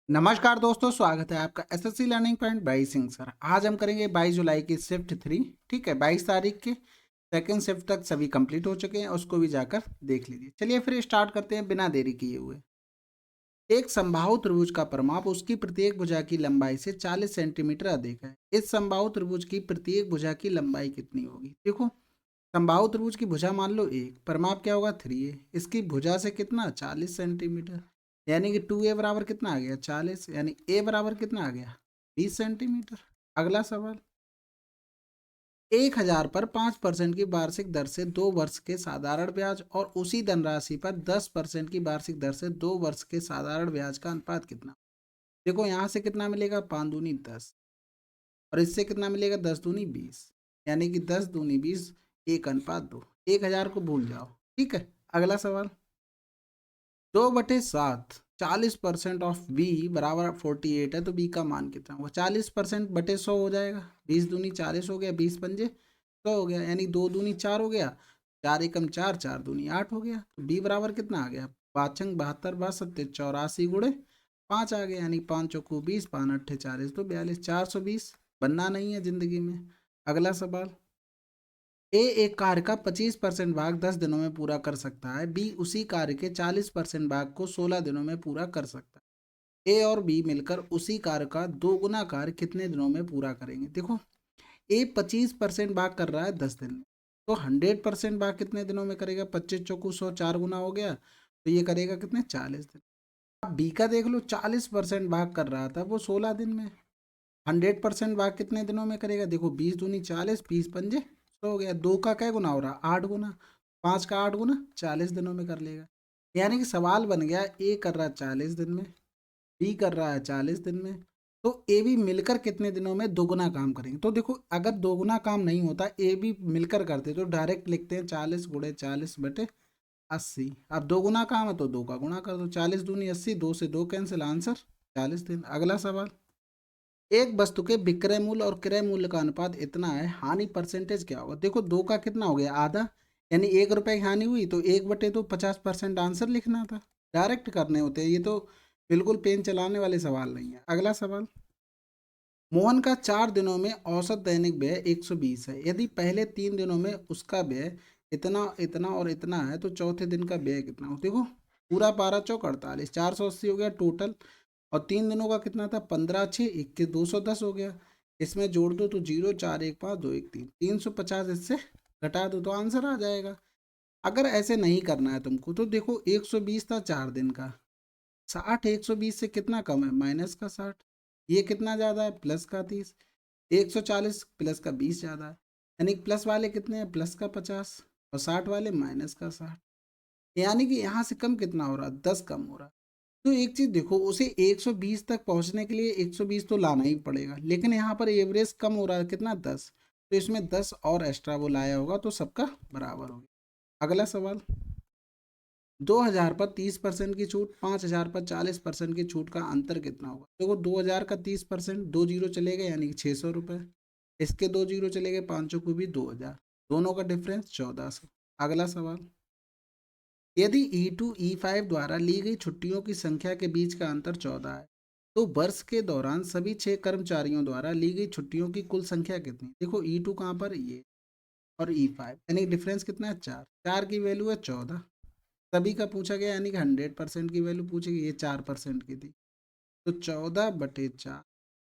नमस्कार दोस्तों, स्वागत है आपका SSC learning point by Singh sir. आज हम करेंगे 22 जुलाई की शिफ्ट 3। ठीक है, 22 तारीख के सेकंड शिफ्ट तक सभी कंप्लीट हो चुके हैं, उसको भी जाकर देख लीजिए। चलिए फिर स्टार्ट करते हैं बिना देरी किए हुए। एक समबाहु त्रिभुज का परिमाप उसकी प्रत्येक भुजा की लंबाई से 40 सेंटीमीटर अधिक है। इस समबाहु त्रिभुज की प्रत्येक भुजा की लंबाई कितनी होगी? देखो, समबाहु त्रिभुज की भुजा मान लो एक, परिमाप क्या होगा 3a, इसकी भुजा से कितना 40 सेंटीमीटर, यानी कि 2a बराबर कितना आ गया 40, यानी a बराबर कितना आ गया 20 सेंटीमीटर। अगला सवाल, 1000 पर 5% की वार्षिक दर से 2 वर्ष के साधारण ब्याज और उसी धनराशि पर 10% की वार्षिक दर से 2 वर्ष के साधारण ब्याज का अनुपात कितना? देखो, यहाँ से कितना मिलेगा 5 दूनी 10, और इससे कितना मिलेगा 10 दूनी 20, यानी कि 10 दूनी 20, 1:2। 1000 को भूल जाओ। ठीक है, अगला सवाल, 2/7, 40% ऑफ बी बराबर 48 है, तो बी का मान कितना होगा? 40% बटे 100 हो जाएगा, 20 दूनी 40 हो गया, 20 पंजे 100 हो गया, यानी 2 दूनी 4 हो गया, 4 एकम 4, 4 दूनी 8 हो गया। तो बी बराबर कितना आ गया? 5 72 62 84 गुणे 5 आ गया, यानी 5 चौको 20, 5 अट्ठे 40, तो 42, 420 बनना नहीं है जिंदगी में। अगला सवाल, ए एक कार्य का 25% भाग 10 दिनों में पूरा कर सकता है, बी उसी कार्य के 40% भाग को 16 दिनों में पूरा कर सकता है। ए और बी मिलकर उसी कार्य का 2 गुना कार्य कितने दिनों में पूरा करेंगे? देखो, ए 25% भाग कर रहा है 10 दिन में, तो 100% भाग कितने दिनों में करेगा? 25 चौकू 100, 4 गुना हो गया, तो ये करेगा कितने 40 दिन। अब बी का देख लो, 40% भाग कर रहा था वो 16 दिन में, 100% भाग कितने दिनों में करेगा? देखो, 20 दूनी 40, 20 पंजे 100 हो गया, 2 का क्या गुना हो रहा 8 गुना, 5 का 8 गुना 40 दिनों में कर लेगा। यानी कि सवाल बन गया, ए कर रहा है 40 दिन में, बी कर रहा है 40 दिन में, तो ए बी मिलकर कितने दिनों में दोगुना काम करेंगे? तो देखो, अगर दोगुना काम नहीं होता, ए बी मिलकर करते तो डायरेक्ट लिखते हैं 40 गुणे 40 बटे 80। अब दोगुना काम है तो 2 का गुणा कर दो, 40 दूनी 80, 2 से 2 कैंसिल, आंसर 40 दिन। अगला सवाल, एक वस्तु के विक्रय मूल्य और क्रय मूल्य का अनुपात इतना है, हानि परसेंटेज क्या होगा? देखो, 2 का कितना हो गया आधा, यानी 1 रुपए की हानि हुई, तो 1 बटे तो 50% आंसर लिखना था, डायरेक्ट करने होते हैं ये तो, बिल्कुल पेन चलाने वाले सवाल नहीं है। अगला सवाल, मोहन का 4 दिनों में औसत दैनिक व्यय 120 है, यदि पहले 3 दिनों में उसका व्यय इतना इतना और इतना है, तो चौथे दिन का व्यय कितना हो? देखो, पूरा 12 चौक 48, 480 हो गया टोटल, और 3 दिनों का कितना था 15 6 21, 210 हो गया। इसमें जोड़ दो तो 0 4 1 5 2 1 3, 350 इससे घटा दो तो आंसर आ जाएगा। अगर ऐसे नहीं करना है तुमको, तो देखो 120 था 4 दिन का, 60 120 से कितना कम है माइनस का 60, ये कितना ज़्यादा है प्लस का 30, 140 प्लस का 20 ज़्यादा है, यानी प्लस वाले कितने हैं प्लस का 50, और 60 वाले माइनस का 60, यानी कि यहाँ से कम कितना हो रहा है 10 कम हो रहा है। तो एक चीज़ देखो, उसे 120 तक पहुँचने के लिए 120 तो लाना ही पड़ेगा, लेकिन यहाँ पर एवरेज कम हो रहा है कितना 10, तो इसमें 10 और एक्स्ट्रा वो लाया होगा, तो सबका बराबर हो गया। अगला सवाल, 2000 पर 30% की छूट, 5000 पर 40% की छूट का अंतर कितना होगा? देखो, 2000 का 30%, 2 जीरो चले गए यानी कि 600 रुपये, इसके 2 जीरो चले गए, 500 को भी 2000, दोनों का डिफरेंस 1400। अगला सवाल, यदि E2 E5 द्वारा ली गई छुट्टियों की संख्या के बीच का अंतर 14 है, तो वर्ष के दौरान सभी 6 कर्मचारियों द्वारा ली गई छुट्टियों की कुल संख्या कितनी? देखो, E2 कहाँ पर ये, और E5, यानी डिफरेंस कितना है 4, 4 की वैल्यू है 14, सभी का पूछा गया, यानी कि 100% की वैल्यू पूछी गई, ये 4% की थी, तो 14/4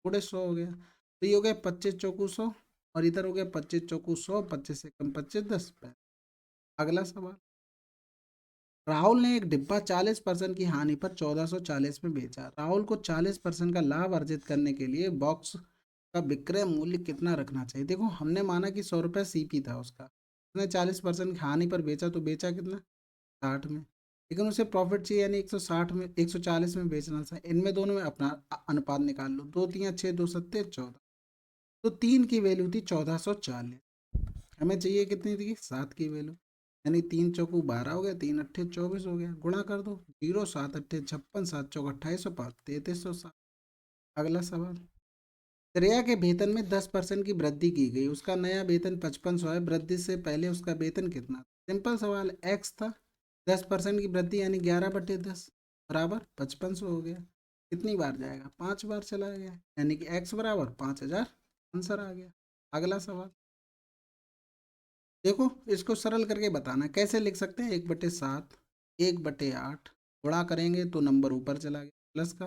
थोड़े 100 हो गया, तो ये हो गया 25 चौकू 100, और इधर हो गया 25 चौकू 100, 25 से कम 25 10 पे। अगला सवाल, राहुल ने एक डिब्बा 40% की हानि पर 1440 में बेचा, राहुल को 40% का लाभ अर्जित करने के लिए बॉक्स का विक्रय मूल्य कितना रखना चाहिए? देखो, हमने माना कि 100 रुपये सीपी था उसका, उसने 40% की हानि पर बेचा, तो बेचा कितना 60 में, लेकिन उसे प्रॉफिट चाहिए, यानी 160 में 140 में बेचना था। इनमें दोनों में अपना अनुपात निकाल लो, 2 3 6 2 7 14, तो 3 की वैल्यू थी 1440, हमें चाहिए कितनी थी 7 की वैल्यू, यानी 3 चौकू 12 हो गया, 3 अट्ठे 24 हो गया, गुणा कर दो, 0 7 अट्ठे 56, 7 चौक 2805, 3307। अगला सवाल, श्रेया के वेतन में 10% की वृद्धि की गई, उसका नया वेतन 5500 है, वृद्धि से पहले उसका वेतन कितना था? सिंपल सवाल, एक्स था, 10% की वृद्धि यानी 11/10 बराबर 5500 हो गया। कितनी बार जाएगा, 5 बार चला गया, यानी कि x बराबर 5000 आंसर आ गया। अगला सवाल देखो, इसको सरल करके बताना कैसे लिख सकते हैं। 1/7, 1/8 गुणा करेंगे तो नंबर ऊपर चला गया, प्लस का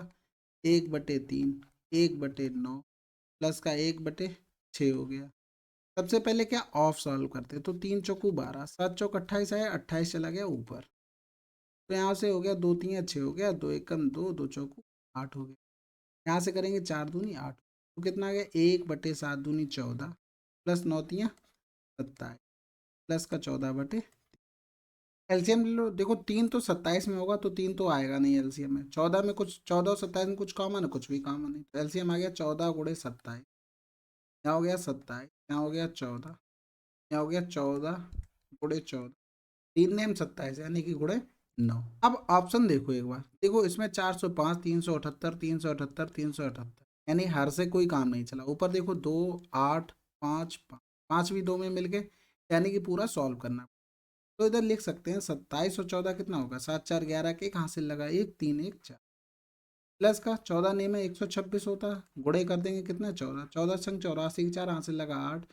1/3, 1/9 प्लस का 1/6 हो गया। सबसे पहले क्या ऑफ सॉल्व करते हैं, तो 3 चौकू 12, 7 चौक 28 आया, 28 चला गया ऊपर, तो यहाँ से हो गया 2 3 6 हो गया, 2 एकम 2, 2 चौकू 8 हो गया। यहाँ से करेंगे 4 दूनी 8, तो कितना आ गया 1/7 दूनी 14 प्लस 9 तियाँ 27 प्लस का 14/, एलसीएम ले लो। देखो 3 तो 27 में होगा, तो 3 तो आएगा नहीं एलसीएम में। 14 में कुछ, 14 और 27 में कुछ कॉमन है, कुछ भी कॉमन नहीं, तो एलसीएम आ गया 14 गुणे 27, यहाँ हो गया 27, यहाँ हो गया 14, यहाँ हो गया 14 गुणे 14, 3 नेम 27 यानी कि गुणे 9। अब ऑप्शन देखो एक बार, देखो इसमें 405, 378, 378, 378, यानी हर से कोई काम नहीं चला। ऊपर देखो 2 8 5 5, 5 भी 2 में मिल गए, यानी कि पूरा सॉल्व करना। तो इधर लिख सकते हैं 27 और 14 कितना होगा, 7 4 11 के एक हासिल लगा, 1 3 1 4 प्लस का 14 ने में 126 होता है, गुणे कर देंगे कितना 14, 14 संग 84 के 4 हासिल लगा 8,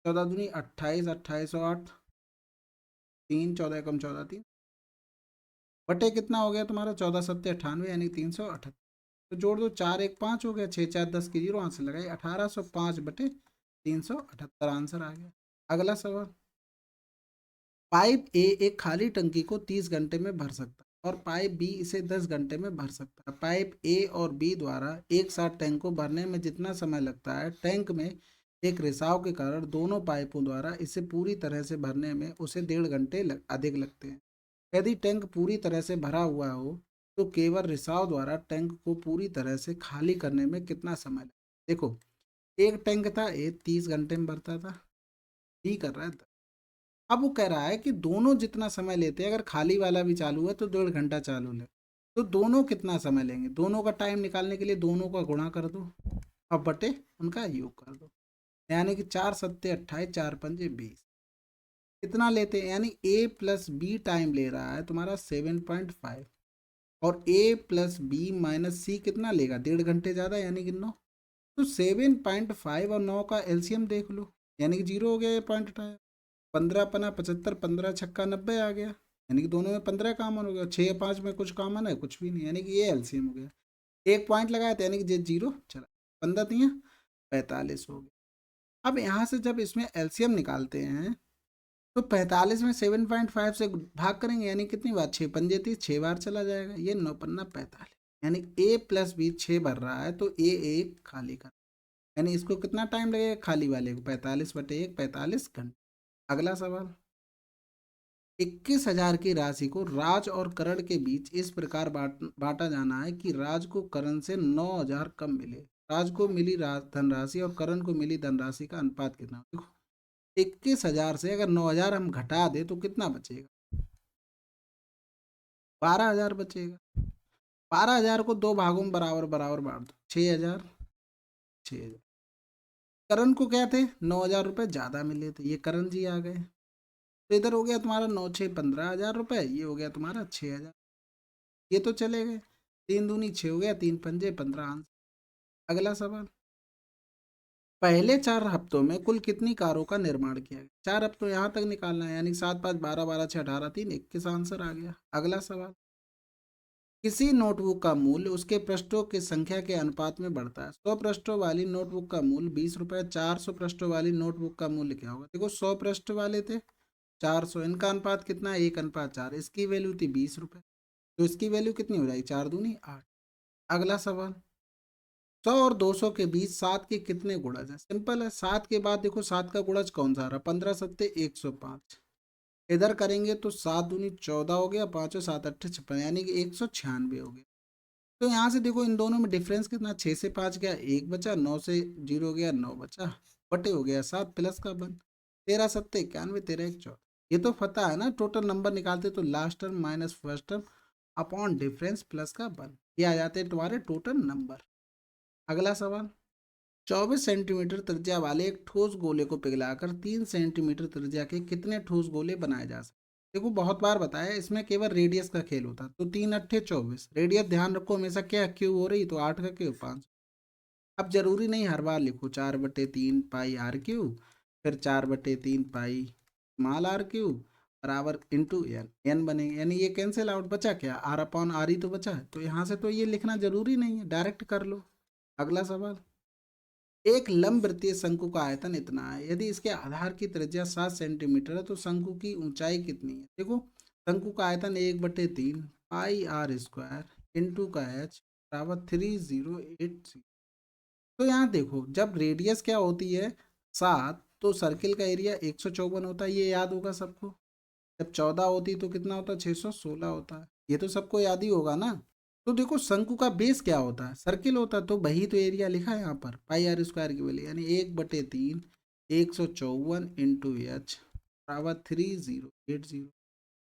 14 दूनी 28, 28 और 8 3, 14 कम 14 3 बटे कितना हो गया तुम्हारा 14 सत्ते 98 यानी 378। तो जोड़ दो, 4 1 5 हो गया, 6 4 10 की 0 आंसर लगाई 1805/378 आंसर आ गया। अगला सवाल, पाइप ए एक खाली टंकी को 30 घंटे में भर सकता है और पाइप बी इसे 10 घंटे में भर सकता है। पाइप ए और बी द्वारा एक साथ टैंक को भरने में जितना समय लगता है, टैंक में एक रिसाव के कारण दोनों पाइपों द्वारा इसे पूरी तरह से भरने में उसे 1.5 घंटे अधिक लगते हैं। यदि टैंक पूरी तरह से भरा हुआ हो तो केवल रिसाव द्वारा टैंक को पूरी तरह से खाली करने में कितना समय लगता है। देखो, एक टैंक था, ए 30 घंटे में भरता था, बी कर रहा है। अब वो कह रहा है कि दोनों जितना समय लेते हैं, अगर खाली वाला भी चालू है तो 1.5 घंटा चालू ले, तो दोनों कितना समय लेंगे। दोनों का टाइम निकालने के लिए दोनों का गुणा कर दो, अब बटे उनका योग कर दो, यानी कि 4 सत्ते 28, 4 पंजे 20 कितना लेते हैं, यानी ए प्लस बी टाइम ले रहा है तुम्हारा 7.5 और ए प्लस बी माइनस सी कितना लेगा 1.5 घंटे ज़्यादा, यानी कि 9। तो 7.5 और 9 का एलसीएम देख लो, यानी कि 0 हो गया, ये पॉइंट उठाया, 15 पना 75, 15 छक्का 90 आ गया, यानी कि दोनों में 15 कॉमन हो गया, 6 5 में कुछ कॉमन है, कुछ भी नहीं, यानी कि ये एलसीएम हो गया। एक पॉइंट लगाया था, यानी कि जे 0 चला, 15 तियाँ 45 हो गया। अब यहाँ से जब इसमें एलसीएम निकालते हैं तो 45 में 7.5 से भाग करेंगे, यानी कितनी बार, 6 पंजे 30, 6 बार चला जाएगा, ये 9 पन्ना 45, यानी ए प्लस बी 6 भर रहा है तो ए एक खाली कर, यानी इसको कितना टाइम लगेगा खाली वाले को, 45/1 45 घंटे। अगला सवाल, 21,000 की राशि को राज और करण के बीच इस प्रकार बांटा जाना है कि राज को करण से 9,000 कम मिले। राज को मिली धनराशि और करण को मिली धनराशि का अनुपात कितना। देखो 21,000 से अगर 9,000 हम घटा दे तो कितना बचेगा, 12,000 बचेगा। 12,000 को दो भागों में बराबर बराबर बांट दो, 6,000 6,000। करण को क्या थे 9,000 रुपये ज़्यादा मिले थे, ये करण जी आ गए, तो इधर हो गया तुम्हारा 9 6 15,000 रुपये, ये हो गया तुम्हारा 6,000, ये तो चले गए, 3 दूनी 6 हो गया, 3 पंजे 15 आंसर। अगला सवाल, पहले 4 हफ्तों में कुल कितनी कारों का निर्माण किया गया। 4 हफ्तों यहाँ तक निकालना है, यानी 7 5 12 12 6 18 3 21 आंसर आ गया। अगला सवाल, किसी नोटबुक का मूल्य उसके पृष्ठों की संख्या के अनुपात में बढ़ता है। 100 पृष्ठों वाली नोटबुक का मूल्य 20 रुपये, 400 पृष्ठों वाली नोटबुक का मूल्य क्या होगा। देखो 100 पृष्ठ वाले थे 400, इनका अनुपात कितना है 1:4, इसकी वैल्यू थी 20 रुपये, तो इसकी वैल्यू कितनी हो जाएगी 4 दूनी 8। अगला सवाल, 100 और 200 के बीच 7 के कितने गुणज हैं। सिंपल है, 7 के बाद देखो 7 का गुणज कौन सा आ रहा, 15 सत्ते 105, इधर करेंगे तो 7 दूनी 14 हो गया, 5 और 7 8 56, यानी कि 196 हो गया। तो यहाँ से देखो इन दोनों में डिफरेंस कितना, 6 से 5 गया 1 बचा, 9 से 0 गया 9 बचा, बटे हो गया 7 प्लस का 1, 13 सत्ते 91, 13 1 14। ये तो पता है ना, टोटल नंबर निकालते तो last term minus first term upon difference plus का 1, ये आ जाते हैं तुम्हारे टोटल नंबर। अगला सवाल, 24 सेंटीमीटर त्रिज्या वाले एक ठोस गोले को पिघलाकर 3 सेंटीमीटर त्रिज्या के कितने ठोस गोले बनाए जा सकते। देखो बहुत बार बताया, इसमें केवल रेडियस का खेल होता है। तो 3 × 8 = 24, रेडियस ध्यान रखो हमेशा क्या क्यूब हो रही, तो 8 का क्यूब 5। अब जरूरी नहीं हर बार लिखो 4/3 पाई आर क्यूब, फिर 4/3 पाई स्मॉल आर क्यूब बराबर इंटू एन, एन बनेगा, यानी ये कैंसिल आउट, बचा क्या आर अपॉन आर ही तो बचा है। तो यहाँ से तो ये लिखना जरूरी नहीं है, डायरेक्ट कर लो। अगला सवाल, एक लंबवृत्तीय शंकु का आयतन इतना है, यदि इसके आधार की त्रिज्या 7 सेंटीमीटर है तो शंकु की ऊंचाई कितनी है। देखो शंकु का आयतन 1/3 पाई आर स्क्वायर इंटू का एच बराबर 3080। तो यहाँ देखो जब रेडियस क्या होती है 7, तो सर्किल का एरिया 154 होता है, ये याद होगा सबको। जब 14 होती तो कितना होता है, 616 होता है, ये तो सबको याद ही होगा ना। तो देखो शंकु का बेस क्या होता है, सर्किल होता है, तो वही तो एरिया लिखा है यहाँ पर पाई आर स्क्वायर की वैल्यू, यानी 1/3 154 इंटू एच बराबर 3080।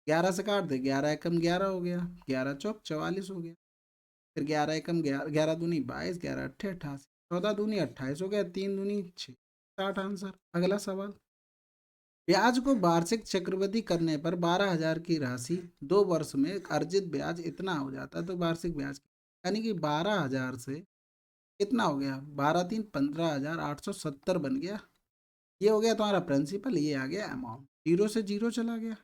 11 से काट दे, 11 एकम 11 हो गया, 11 चौक 44 हो गया, फिर 11 एकम 11, 11 दूनी 22, 11 अट्ठे 88, 14 दूनी 28 हो गया, 3 दूनी 6, 60 आंसर। अगला सवाल, ब्याज को वार्षिक चक्रवृद्धि करने पर 12,000 की राशि 2 वर्ष में अर्जित ब्याज इतना हो जाता है। तो वार्षिक ब्याज यानी कि 12,000 से कितना हो गया, 12×3 = 15,870 बन गया। ये हो गया तुम्हारा प्रिंसिपल, ये आ गया अमाउंट, जीरो से जीरो चला गया।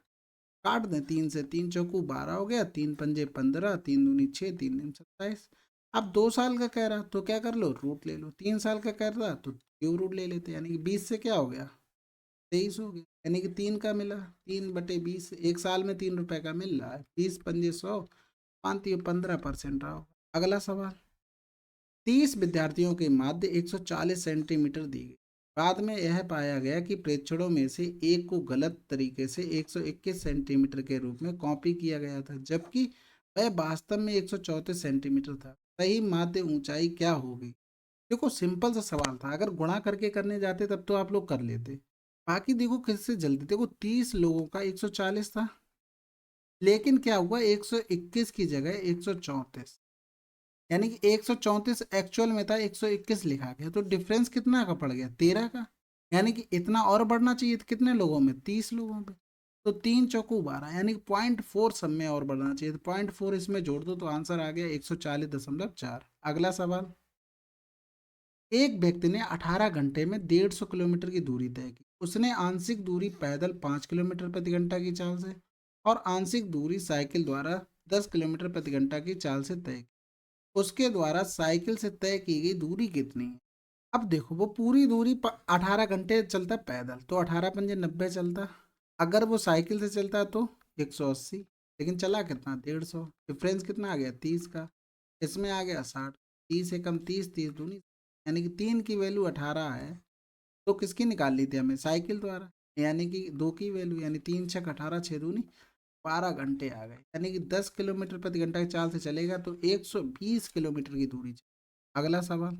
काट दें, 3 से 3 चौकू 12 हो गया, 3 पंजे 15, 3 दूनी 6, 3 दिन 27। अब 2 साल का कह रहा तो क्या कर लो, रूट ले लो। 3 साल का कह रहा तो क्यूब रूट ले लेते, यानी कि 20 से क्या हो गया 23 हो गया, यानी कि 3 का मिला, 3/20, 1 साल में 3 रुपए का मिल रहा है, 20 पंजे 100, 15% रहा होगा। अगला सवाल, 30 विद्यार्थियों के माध्य 140 सेंटीमीटर दी गई, बाद में यह पाया गया कि प्रेक्षणों में से एक को गलत तरीके से 121 सेंटीमीटर के रूप में कॉपी किया गया था, जबकि वह वास्तव में 134 सेंटीमीटर था। सही माध्य ऊंचाई क्या होगी। देखो सिंपल सा सवाल था, अगर गुणा करके करने जाते तब तो आप लोग कर लेते। बाकी देखो किससे जल्दी, देखो 30 लोगों का 140 था, लेकिन क्या हुआ 121 की जगह 134, यानी कि 134 एक्चुअल में था, 121 लिखा गया, तो डिफरेंस कितना का पड़ गया 13 का। यानी कि इतना और बढ़ना चाहिए था, कितने लोगों में 30 लोगों में, तो 3 × 4 = 12, यानी कि 0.4 सब में और बढ़ना चाहिए, तो 0.4 इसमें जोड़ दो तो आंसर आ गया 140.4। अगला सवाल, एक व्यक्ति ने 18 घंटे में 150 किलोमीटर की दूरी तय की। उसने आंशिक दूरी पैदल 5 किलोमीटर प्रति घंटा की चाल से और आंशिक दूरी साइकिल द्वारा 10 किलोमीटर प्रति घंटा की चाल से तय की। उसके द्वारा साइकिल से तय की गई दूरी कितनी है। अब देखो वो पूरी दूरी 18 घंटे चलता पैदल, तो 18 पंजे 90 चलता। अगर वो साइकिल से चलता है तो 180, लेकिन चला कितना 150, डिफरेंस कितना आ गया 30 का, इसमें आ गया 60, 30 से कम 30, 30 दूनी, यानी कि 3 की वैल्यू 18 है, तो किसकी निकाल ली थी हमें, साइकिल द्वारा, यानी कि 2 की वैल्यू, यानी 3 छक 18, 6 दूनी 12 घंटे आ गए, यानी कि 10 किलोमीटर प्रति घंटा की चाल से चलेगा तो 120 किलोमीटर की दूरी। अगला सवाल,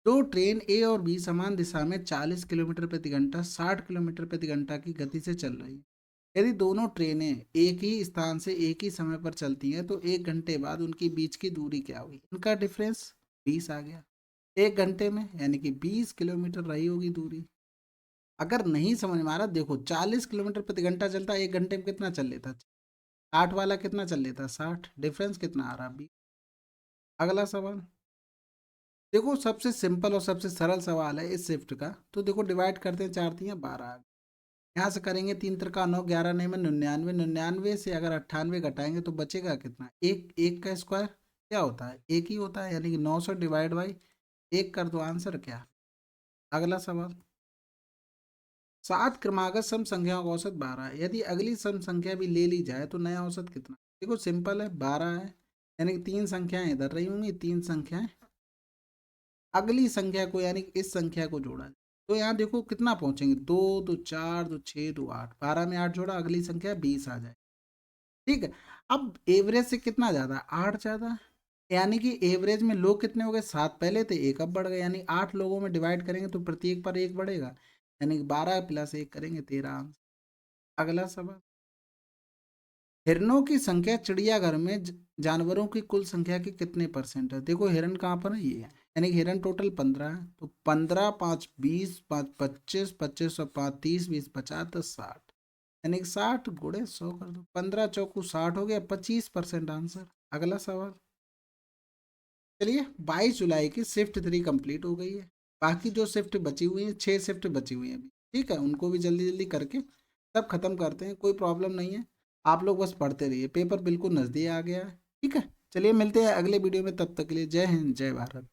दो ट्रेन ए और बी समान दिशा में 40 किलोमीटर प्रति घंटा 60 किलोमीटर प्रति घंटा की गति से चल रही है। यदि दोनों ट्रेनें एक ही स्थान से एक ही समय पर चलती हैं तो 1 घंटे बाद उनकी बीच की दूरी क्या होगी। इनका डिफरेंस 20 आ गया 1 घंटे में, यानी कि 20 किलोमीटर रही होगी दूरी। अगर नहीं समझ में आ रहा देखो, 40 किलोमीटर प्रति घंटा चलता 1 घंटे में कितना चल लेता, 60 वाला कितना चल लेता 60, डिफरेंस कितना आ रहा 20। अगला सवाल, देखो सबसे सिंपल और सबसे सरल सवाल है इस शिफ्ट का। तो देखो डिवाइड करते हैं, 4×3 = 12, यहाँ से करेंगे 3×3 = 9, 11 नहीं में 99, 99 से अगर 98 घटाएंगे तो बचेगा कितना, एक, एक का स्क्वायर क्या होता है एक ही होता है, यानी कि 900 डिवाइड बाई 1 कर दो, आंसर क्या। अगला सवाल, 7 क्रमागत सम संख्याओं का औसत 12 है, यदि अगली सम संख्या भी ले ली जाए तो नया औसत कितना। देखो सिंपल है, 12 है, यानी कि 3 संख्याएं इधर रही होंगी, 3 संख्याएं अगली संख्या को, यानी कि इस संख्या को जोड़ा जाए तो यहाँ देखो कितना पहुंचेंगे, 2 2 4 2 6 2 8, 12 में 8 जोड़ा, अगली संख्या 20 आ जाए। ठीक है, अब एवरेज से कितना ज़्यादा 8 ज़्यादा, यानी कि एवरेज में लोग कितने हो गए 7 पहले थे, एक अब बढ़ गए, यानी 8 लोगों में डिवाइड करेंगे तो प्रत्येक पर एक बढ़ेगा, यानी कि 12 + 1 करेंगे 13 आंसर। अगला सवाल, हिरणों की संख्या चिड़ियाघर में जानवरों की कुल संख्या के कितने परसेंट है। देखो हिरण कहाँ पर है, ये है, यानी कि हिरण टोटल 15 है, तो 15 5 20 5 25 25 और 5 30 20 50 10 60, यानी कि 60 गुणे 100 कर दो, 15 चौकू 60 हो गया, 25% आंसर। अगला सवाल। चलिए 22 जुलाई की शिफ्ट 3 कंप्लीट हो गई है। बाकी जो शिफ्ट बची हुई है, 6 शिफ्ट बची हुई हैं अभी, ठीक है, उनको भी जल्दी जल्दी करके सब खत्म करते हैं, कोई प्रॉब्लम नहीं है। आप लोग बस पढ़ते रहिए, पेपर बिल्कुल नज़दीक आ गया है, ठीक है। चलिए मिलते हैं अगले वीडियो में, तब तक के लिए जय हिंद जय भारत।